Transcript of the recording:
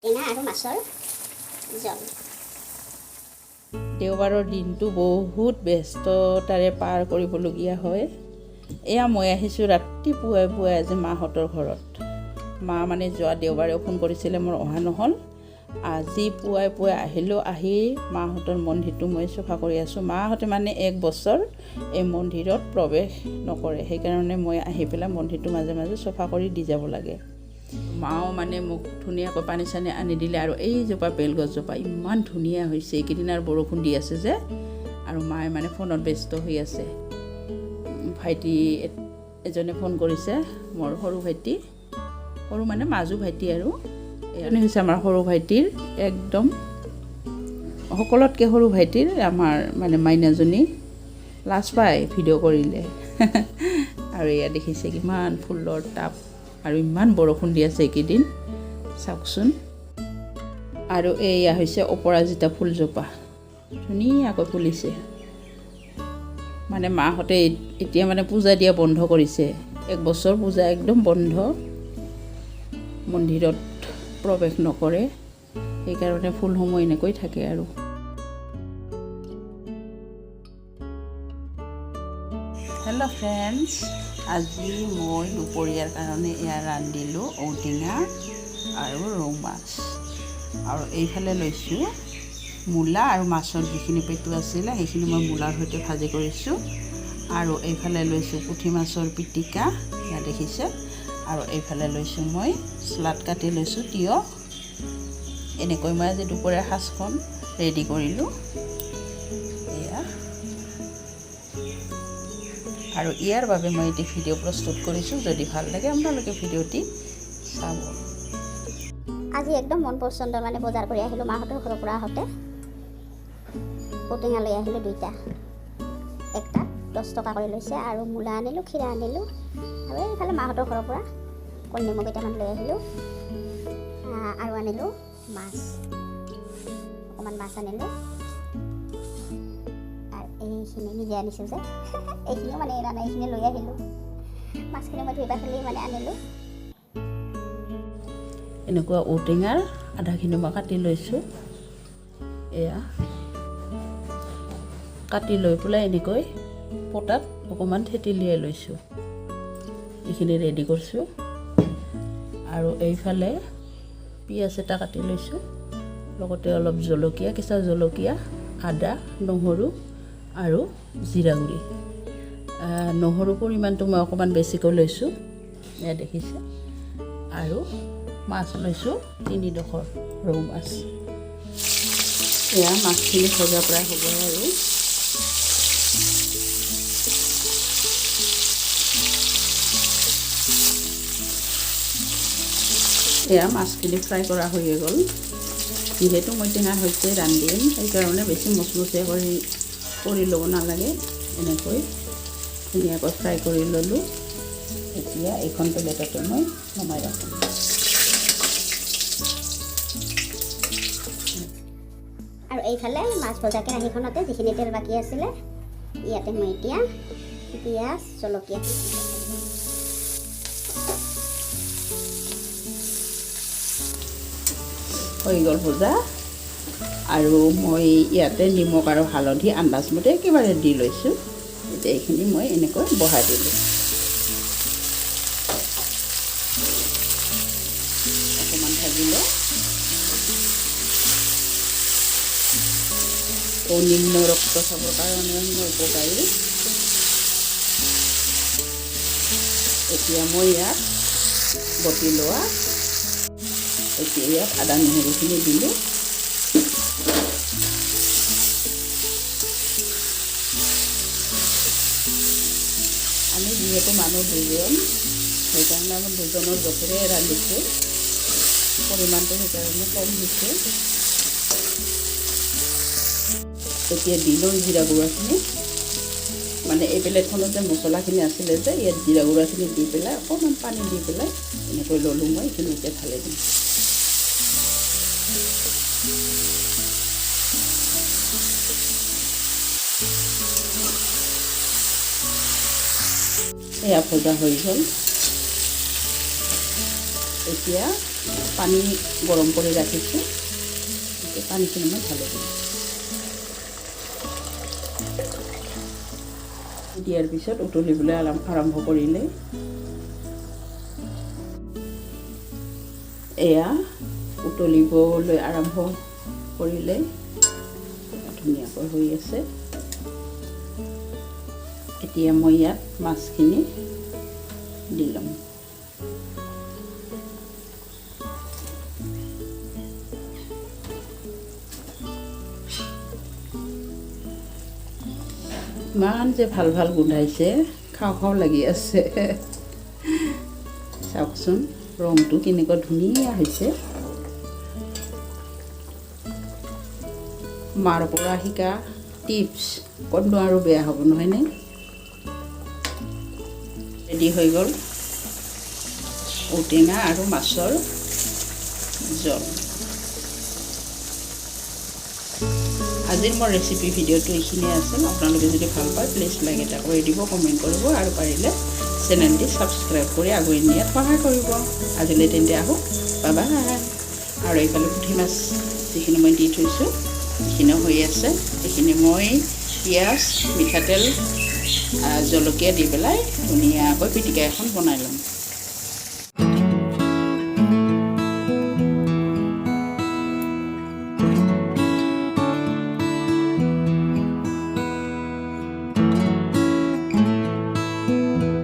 টেঙা আৰু মাছৰ জল। দেওবাৰৰ দিনটো বহুত ব্যস্ততাৰে পাৰ কৰিবলগীয়া হয়। এয়া মই আহিছোঁ ৰাতিপুৱাই আজি মাহঁতৰ ঘৰত। মা মানে যোৱা দেওবাৰেও ফোন কৰিছিলে, মোৰ অহা নহ'ল। আজি পুৱাই আহিলোঁ। আহি মাহঁতৰ মন্দিৰটো মই চফা কৰি আছোঁ। মাহঁতে মানে 1 বছৰ এই মন্দিৰত প্ৰৱেশ নকৰে, সেইকাৰণে মই আহি পেলাই মন্দিৰটো মাজে মাজে চফা কৰি দি যাব লাগে। মাও মানে মোক ধুনীয়াকৈ পানী চানী আনি দিলে। আৰু এইজোপা বেলগছজোপা ইমান ধুনীয়া হৈছে, এইকেইদিন আৰু বৰষুণ দি আছে যে, আৰু মায়ে মানে ফোনত ব্যস্ত হৈ আছে। ভাইটি এজনে ফোন কৰিছে, মোৰ সৰু ভাইটি, সৰু মানে মাজু ভাইটি, আৰু এজনে হৈছে আমাৰ সৰু ভাইটিৰ একদম সকলোতকৈ সৰু ভাইটিৰ আমাৰ মানে মাইনাজনী লাজ পাই ভিডিঅ' কৰিলে। আৰু এয়া দেখিছে কিমান ফুলৰ টাব, আৰু ইমান বৰষুণ দি আছে এইকেইদিন, চাওকচোন। আৰু এয়া হৈছে অপৰাজিতা ফুলজোপা, ধুনীয়াকৈ ফুলিছে। মানে মাহঁতে এতিয়া মানে পূজা দিয়া বন্ধ কৰিছে। 1 বছৰ পূজা একদম বন্ধ, মন্দিৰত প্ৰৱেশ নকৰে, সেইকাৰণে ফুলসমূহ এনেকৈ থাকে। আৰু হেল্ল' ফ্ৰেণ্ডছ, আজি মই দুপৰীয়াৰ কাৰণে এয়া ৰান্ধিলোঁ ঔটেঙা আৰু ৰৌ মাছ। আৰু এইফালে লৈছোঁ মূলা আৰু মাছৰ যিখিনি পেটু আছিলে সেইখিনি মই মূলাৰ সৈতে ভাজি কৰিছোঁ। আৰু এইফালে লৈছোঁ পুঠি মাছৰ পিটিকা, ইয়াত দেখিছে। আৰু এইফালে লৈছোঁ মই চালাড কাটি লৈছোঁ, তিয়ঁহ। এনেকৈ মই আজি দুপৰীয়াৰ সাজখন ৰেডি কৰিলোঁ। এয়া আৰু ইয়াৰ বাবে মই এটি ভিডিঅ' প্ৰস্তুত কৰিছোঁ। যদি ভাল লাগে আপোনালোকে ভিডিঅ'টি চাব। আজি একদম মন পচন্দ মানে বজাৰ কৰি আহিলোঁ মাহঁতৰ ঘৰৰ পৰা আহোঁতে। ঔটেঙা লৈ আহিলোঁ 2টা, একটা 10 টকা কৰি লৈছে। আৰু মূলা আনিলোঁ, খীৰা আনিলোঁ। আৰু এইফালে মাহঁতৰ ঘৰৰ পৰা কল নেমু কেইটামান লৈ আহিলোঁ। আৰু আনিলোঁ মাছ, অকণমান মাছ আনিলোঁ। আৰু এইখিনি নিজে আনিছোঁ যে, এইখিনিও মানে এৰা নাই, এইখিনি লৈ আহিলোঁ। মাছখিনি মই ধুই পাখলি মানে আনিলোঁ। এনেকুৱা ঔটেঙাৰ আধাখিনি মই কাটি লৈছোঁ। এয়া কাটি লৈ পেলাই এনেকৈ পটাত অকণমান থেতেলিয়াই লৈছোঁ। এইখিনি ৰেডি কৰিছোঁ। আৰু এইফালে পিঁয়াজ এটা কাটি লৈছোঁ, লগতে অলপ জলকীয়া, কেঁচা জলকীয়া, আদা, নহৰু আৰু জিৰা গুড়ি। নহৰুৰ পৰিমাণটো মই অকণমান বেছিকৈ লৈছোঁ, এয়া দেখিছে। আৰু মাছ লৈছোঁ 3 ডোখৰ ৰৌ মাছ। এয়া মাছখিনি ভজা প্ৰায় হ'ব। আৰু এয়া মাছখিনি ফ্ৰাই কৰা হৈয়ে গ'ল। যিহেতু মই টেঙাৰ সৈতে ৰান্ধিম, সেইকাৰণে বেছি মচমচীয়া কৰি ল'ব নালাগে। এনেকৈ ধুনীয়াকৈ ফ্ৰাই কৰি ল'লোঁ। এতিয়া এইখন প্লেটতে মই নমাই ৰাখিম। আৰু এইফালে মাছ ভজা কেৰাহীখনতে যিখিনি তেল বাকী আছিলে, ইয়াতে মই এতিয়া পিঁয়াজ, জলকীয়া হৈ গ'ল ভজা। আৰু মই ইয়াতে নিমখ আৰু হালধি আন্দাজমতে একেবাৰে দি লৈছোঁ। এতিয়া এইখিনি মই এনেকৈ বহাই দিলোঁ। অকণমান ভাজিলোঁ। নিম্ন ৰক্তচাপৰ কাৰণে উপকাৰী। এতিয়া মই ইয়াত বটি লোৱা, এতিয়া ইয়াত আদা নহৰুখিনি দিলোঁ। আমি যিহেতু মানুহ 2জন, সেইকাৰণে আমি 2জনৰ জোখেৰে ৰান্ধিছোঁ। পৰিমাণটো সেইকাৰণে কম হৈছে। এতিয়া দিলোঁ জিৰা গুড়াখিনি, মানে এই প্লেটখনত যে মছলাখিনি আছিলে যে, ইয়াত জিৰা গুড়াখিনি দি পেলাই অকণমান পানী দি পেলাই এনেকৈ ল'লোঁ মই। এইখিনি এতিয়া ঢালি দিম। এয়া ভজা হৈ গ'ল। এতিয়া পানী গৰম কৰি ৰাখিছোঁ, পানীখিনি মই ঢালি দিম। দিয়াৰ পিছত উতলিবলৈ আৰম্ভ কৰিলে এয়া উতলিবলৈ আৰম্ভ কৰিলে ধুনীয়াকৈ হৈ আছে। এতিয়া মই ইয়াত মাছখিনি দি ল'ম। ইমান যে ভাল ভাল গোন্ধাইছে, খাওঁ খাওঁ লাগি আছে। চাওকচোন ৰংটো কেনেকুৱা ধুনীয়া হৈছে। মাৰ পৰা শিকা টিপছ ক'তনো আৰু বেয়া হ'ব, নহয়নে? ৰেডি হৈ গ'ল ঔটেঙা আৰু মাছৰ জোল। আজিৰ মোৰ ৰেচিপি ভিডিঅ'টো এইখিনিয়ে আছিল। আপোনালোকে যদি ভাল পায় প্লিজ লাইক এটা কৰি দিব, কমেণ্ট কৰিব আৰু পাৰিলে চেনেলটি ছাবস্ক্ৰাইব কৰি আগুৱাই নিয়াত সহায় কৰিব। আজিলৈ তেন্তে আহোঁ, বাই বাই। আৰু এইফালে পুঠি মাছ যিখিনি মই দি থৈছোঁ সেইখিনিও হৈ আছে। এইখিনি মই পিঁয়াজ, মিঠাতেল, জলকীয়া দি পেলাই ধুনীয়াকৈ পিটিকা এখন বনাই ল'ম।